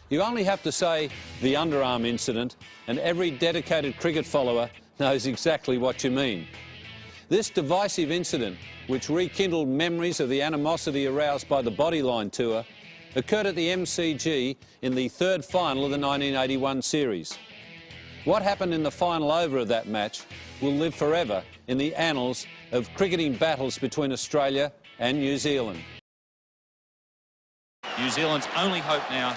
You only have to say the underarm incident and every dedicated cricket follower knows exactly what you mean. This divisive incident, which rekindled memories of the animosity aroused by the Bodyline tour, occurred at the MCG in the third final of the 1981 series. What happened in the final over of that match will live forever in the annals of cricketing battles between Australia and New Zealand. New Zealand's only hope now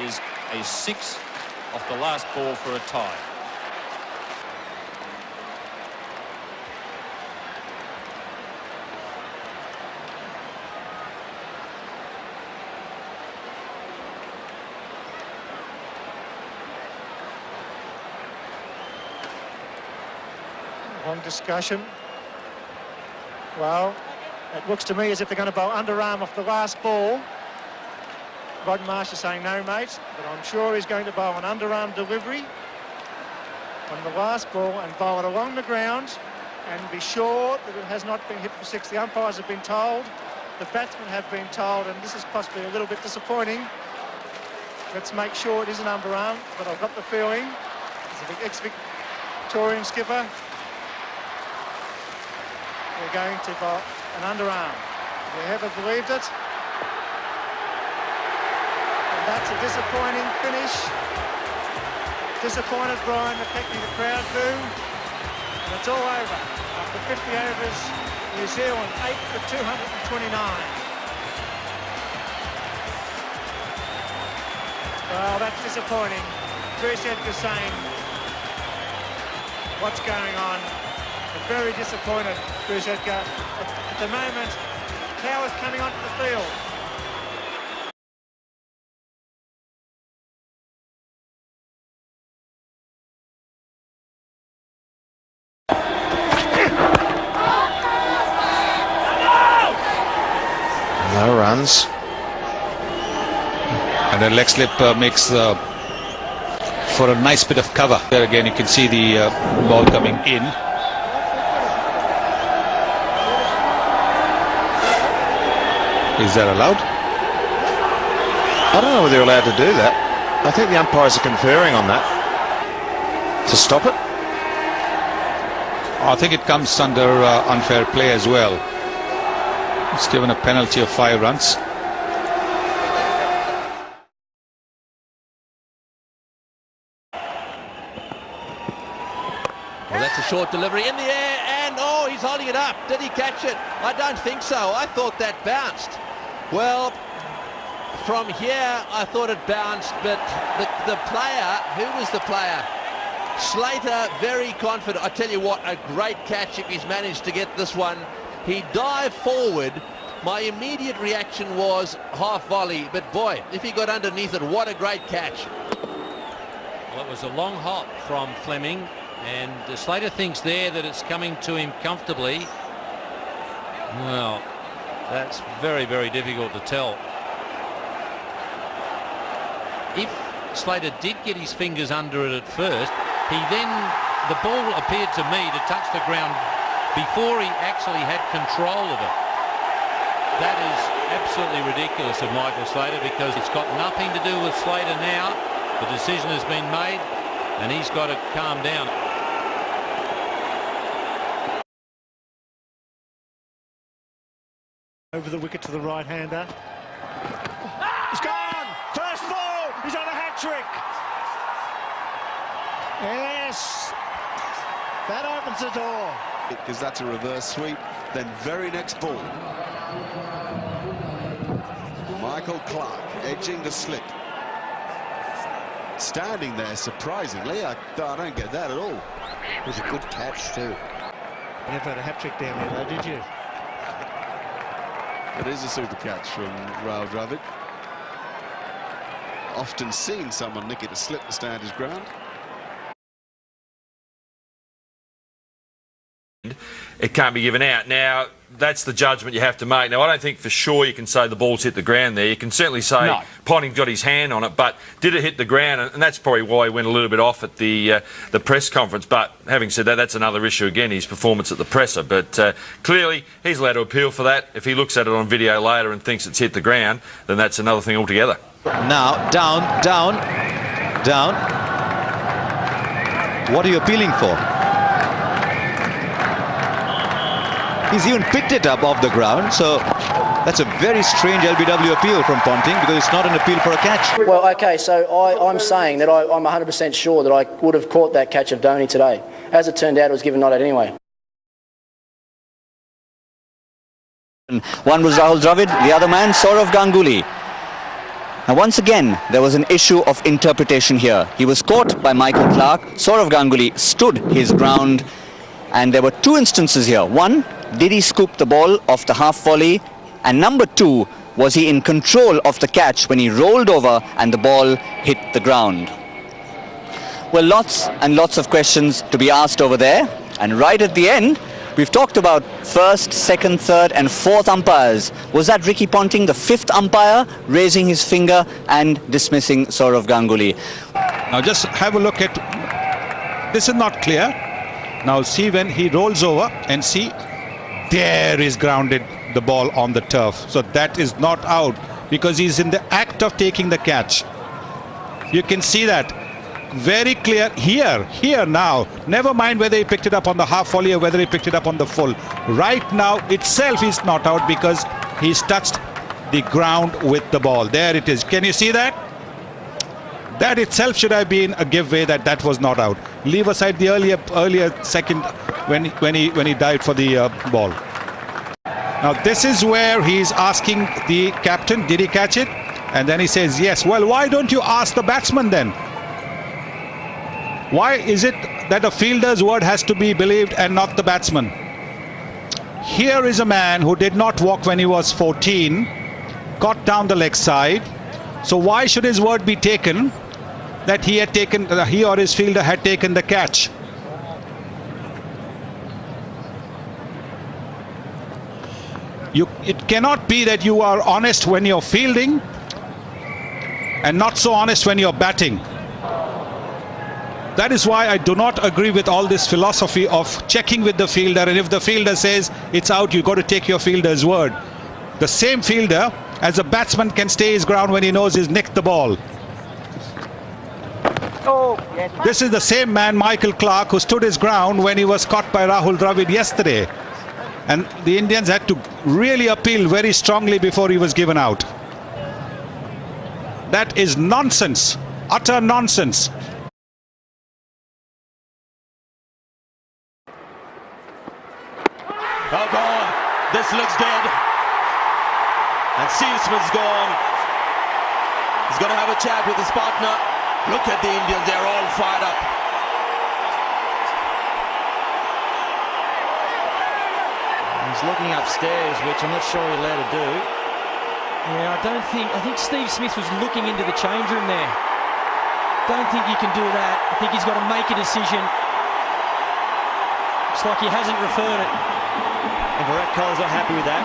is a 6 off the last ball for a tie. Long discussion. Well, it looks to me as if they're going to bowl underarm off the last ball. Rod Marsh is saying no, mate, but I'm sure he's going to bowl an underarm delivery on the last ball and bowl it along the ground and be sure that it has not been hit for 6. The umpires have been told, the batsmen have been told, and this is possibly a little bit disappointing. Let's make sure it is an underarm, but I've got the feeling as an ex-Victorian skipper, they're going to bowl an underarm. Have you ever believed it? And that's a disappointing finish. Disappointed Brian McKechnie, the crowd boo. And it's all over. After 50 overs, New Zealand 8 for 229. Well, that's disappointing. Bruce Edgar saying, what's going on? I'm very disappointed, Bruce Edgar. At the moment, Coward's coming onto the field. No runs. And the leg slip makes for a nice bit of cover. There again you can see the ball coming in. Is that allowed? I don't know whether you're allowed to do that. I think the umpires are conferring on that. To stop it? I think it comes under unfair play as well. It's given a penalty of 5 runs. Well, that's a short delivery in the air, and oh, he's holding it up. Did he catch it? I don't think so. I thought that bounced. Well, from here, I thought it bounced, but the player, who was the player? Slater, very confident. I tell you what, a great catch if he's managed to get this one. He dived forward. My immediate reaction was half volley, but boy, if he got underneath it, what a great catch. Well, it was a long hop from Fleming, and Slater thinks there that it's coming to him comfortably. Well, that's very, very difficult to tell. If Slater did get his fingers under it at first, the ball appeared to me to touch the ground before he actually had control of it. That is absolutely ridiculous of Michael Slater, because it's got nothing to do with Slater now. The decision has been made and he's got to calm down. Over the wicket to the right-hander. He's gone! First ball! He's on a hat-trick! Yes! That opens the door. Because that's a reverse sweep. Then very next ball. Michael Clarke edging the slip. Standing there surprisingly. I don't get that at all. It was a good catch too. You never had a hat-trick down there though, did you? It is a super catch from Rahul Dravid. Often seen someone nick it to slip to stand his ground. It can't be given out. Now, that's the judgment you have to make. Now, I don't think for sure you can say the ball's hit the ground there. You can certainly say Ponting got his hand on it, but did it hit the ground? And that's probably why he went a little bit off at the press conference. But having said that, that's another issue again, his performance at the presser. But clearly, he's allowed to appeal for that. If he looks at it on video later and thinks it's hit the ground, then that's another thing altogether. Now, down. What are you appealing for? He's even picked it up off the ground, so that's a very strange LBW appeal from Ponting, because it's not an appeal for a catch. Well, OK, so I'm saying that I'm 100% sure that I would have caught that catch of Dhoni today. As it turned out, it was given not out anyway. One was Rahul Dravid, the other man, Sourav Ganguly. Now, once again, there was an issue of interpretation here. He was caught by Michael Clarke. Sourav Ganguly stood his ground, and there were two instances here. One, did he scoop the ball off the half volley? And number two, was he in control of the catch when he rolled over and the ball hit the ground? Well, lots and lots of questions to be asked over there. And right at the end, we've talked about first, second, third and fourth umpires. Was that Ricky Ponting, the fifth umpire, raising his finger and dismissing Sourav Ganguly? Now just have a look at... This is not clear. Now see when he rolls over and see... There is grounded the ball on the turf. So that is not out, because he's in the act of taking the catch. You can see that. Very clear here now. Never mind whether he picked it up on the half volley or whether he picked it up on the full. Right now itself he's not out, because he's touched the ground with the ball. There it is. Can you see that? That itself should have been a giveaway that was not out. Leave aside the earlier second when he dived for the ball. Now this is where he's asking the captain, did he catch it? And then he says yes. Well, why don't you ask the batsman then? Why is it that a fielder's word has to be believed and not the batsman? Here is a man who did not walk when he was 14, got down the leg side. So why should his word be taken that he or his fielder had taken the catch? It cannot be that you are honest when you're fielding and not so honest when you're batting. That is why I do not agree with all this philosophy of checking with the fielder, and if the fielder says it's out, you've got to take your fielder's word. The same fielder as a batsman can stay his ground when he knows he's nicked the ball. This is the same man, Michael Clarke, who stood his ground when he was caught by Rahul Dravid yesterday. And the Indians had to really appeal very strongly before he was given out. That is nonsense, utter nonsense. Oh, gone. This looks dead. And Steve Smith's gone. He's going to have a chat with his partner. Look at the Indians, they're all fired up. He's looking upstairs, which I'm not sure he's allowed to do. Yeah, I think Steve Smith was looking into the change room there. Don't think you can do that. I think he's got to make a decision. Looks like he hasn't referred it. And Virat Kohli's not happy with that.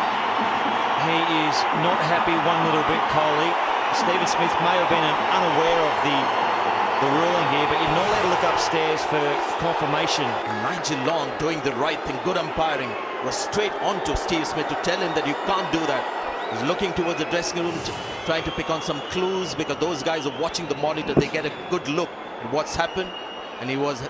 He is not happy one little bit, Kohli. Stephen Smith may have been unaware of the ruling here, but you're not allowed to look upstairs for confirmation. Nigel Long doing the right thing, good umpiring, was straight on to Steve Smith to tell him that you can't do that. He's looking towards the dressing room, trying to pick on some clues, because those guys are watching the monitor. They get a good look at what's happened, and he was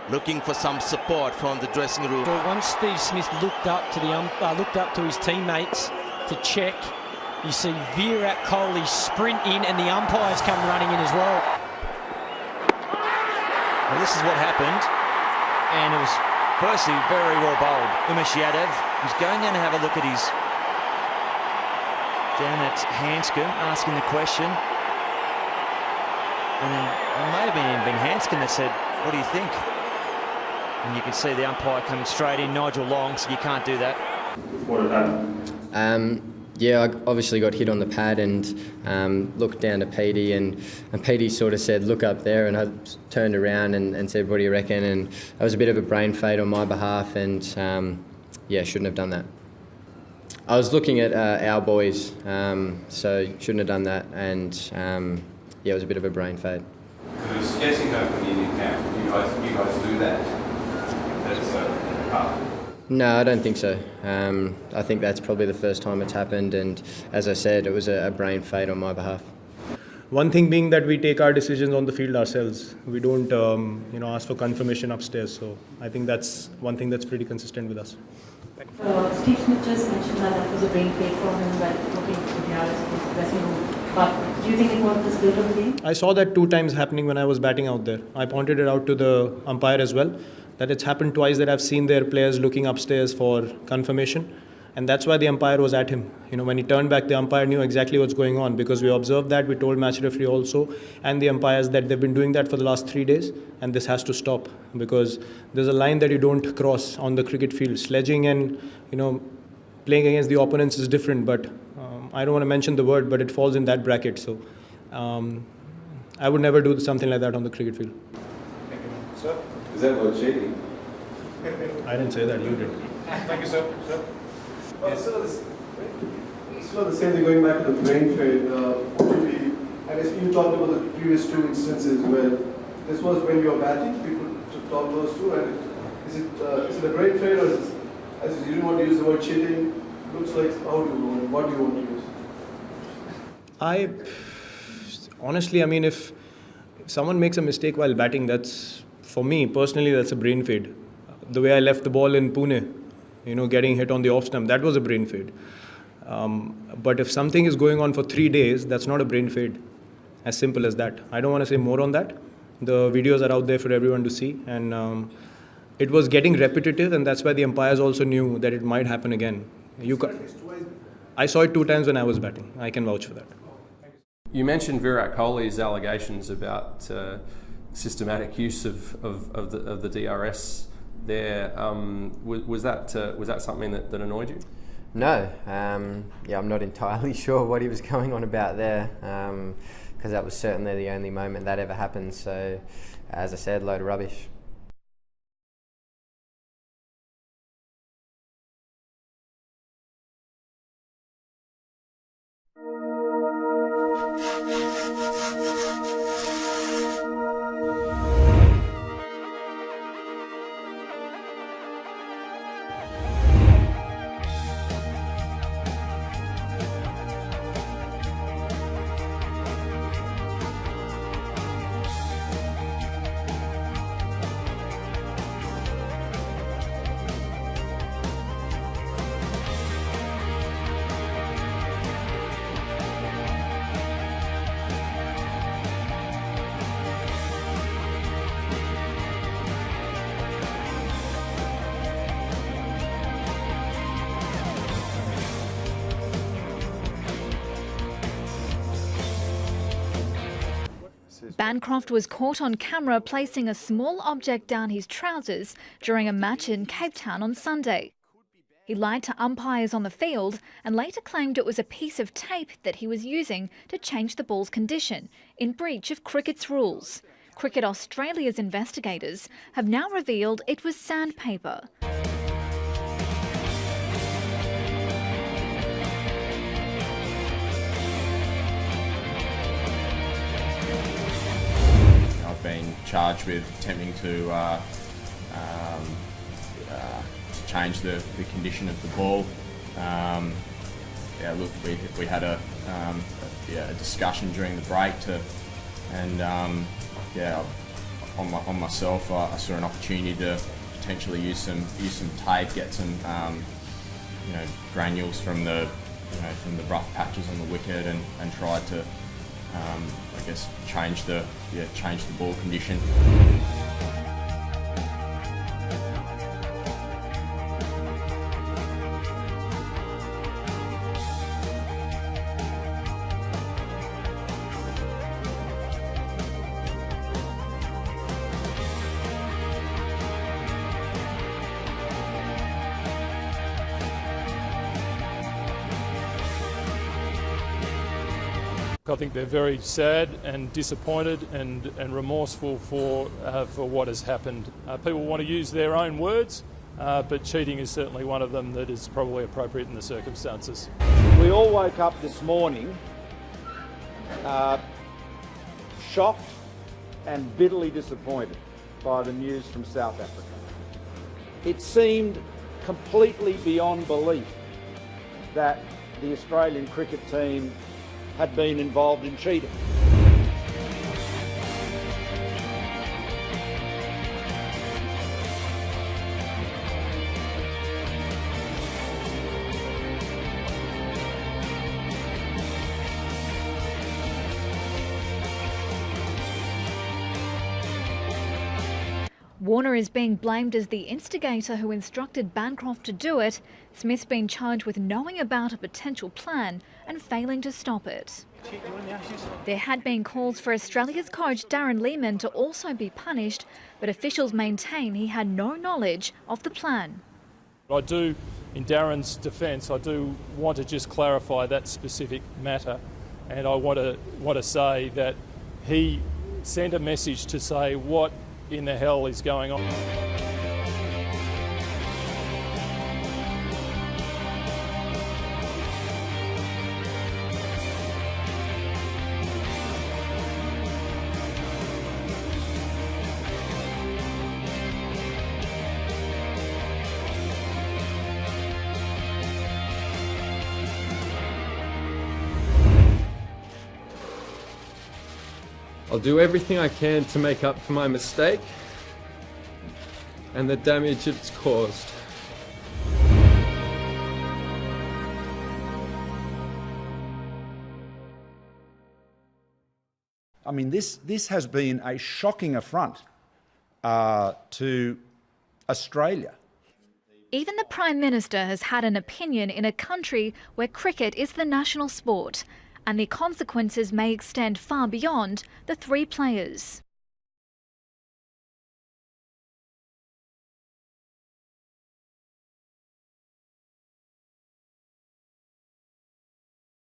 looking for some support from the dressing room. But once Steve Smith looked up to his teammates to check, you see Virat Kohli sprint in, and the umpires come running in as well. Well, this is what happened, and it was firstly very well bowled. Umesh Yadav was going down to have a look at his down at Hanscom, asking the question, and then it may have been Hanscom that said, "What do you think?" And you can see the umpire coming straight in, Nigel Long, so you can't do that. What happened? Yeah, I obviously got hit on the pad and looked down to Petey, and Petey sort of said, "Look up there," and I turned around and said, "What do you reckon?" And that was a bit of a brain fade on my behalf, and yeah, shouldn't have done that. I was looking at our boys, so shouldn't have done that, and yeah, it was a bit of a brain fade. Because it was suggesting though from the Indian camp, you guys do that. That's No, I don't think so. I think that's probably the first time it's happened, and as I said, it was a brain fade on my behalf. One thing being that we take our decisions on the field ourselves. We don't, ask for confirmation upstairs. So I think that's one thing that's pretty consistent with us. Steve Smith just mentioned that was a brain fake for him while looking to the RS dressing room. But do you think it was the spirit of the game? I saw that 2 times happening when I was batting out there. I pointed it out to the umpire as well, that it's happened twice that I've seen their players looking upstairs for confirmation. And that's why the umpire was at him. When he turned back, the umpire knew exactly what's going on because we observed that. We told match referee also and the umpires that they've been doing that for the last 3 days and this has to stop because there's a line that you don't cross on the cricket field. Sledging and, playing against the opponents is different, but I don't want to mention the word, but it falls in that bracket. So I would never do something like that on the cricket field. Thank you. Sir, is that about cheating? I didn't say that, you did. Thank you, sir. Sir? Yes. So the same thing, going back to the brain fade, I guess you talked about the previous 2 instances where this was when you were batting, people took top those 2, and is it a brain fade or is it, as you didn't want to use the word cheating, looks like how do you want, what do you want to use? Honestly, if someone makes a mistake while batting, that's, for me personally, that's a brain fade. The way I left the ball in Pune, getting hit on the off stump, that was a brain fade. But if something is going on for 3 days, that's not a brain fade. As simple as that. I don't want to say more on that. The videos are out there for everyone to see. And it was getting repetitive, and that's why the umpires also knew that it might happen again. I saw it 2 times when I was batting. I can vouch for that. You mentioned Virat Kohli's allegations about systematic use of the DRS there. Was that something that annoyed you? No, I'm not entirely sure what he was going on about there, because that was certainly the only moment that ever happened. So, as I said, load of rubbish. Bancroft was caught on camera placing a small object down his trousers during a match in Cape Town on Sunday. He lied to umpires on the field and later claimed it was a piece of tape that he was using to change the ball's condition, in breach of cricket's rules. Cricket Australia's investigators have now revealed it was sandpaper. Been charged with attempting to change the condition of the ball. We had a discussion during the break on myself. I saw an opportunity to potentially use some tape, get some granules from the rough patches on the wicket, and tried to change the ball condition. I think they're very sad and disappointed and remorseful for what has happened. People want to use their own words, but cheating is certainly one of them that is probably appropriate in the circumstances. We all woke up this morning shocked and bitterly disappointed by the news from South Africa. It seemed completely beyond belief that the Australian cricket team had been involved in cheating. Warner is being blamed as the instigator who instructed Bancroft to do it. Smith's been charged with knowing about a potential plan and failing to stop it. There had been calls for Australia's coach Darren Lehmann to also be punished, but officials maintain he had no knowledge of the plan. I do, in Darren's defence, I do want to just clarify that specific matter, and I want to say that he sent a message to say what in the hell is going on. I'll do everything I can to make up for my mistake and the damage it's caused. I mean, this has been a shocking affront to Australia. Even the Prime Minister has had an opinion in a country where cricket is the national sport, and the consequences may extend far beyond the three players.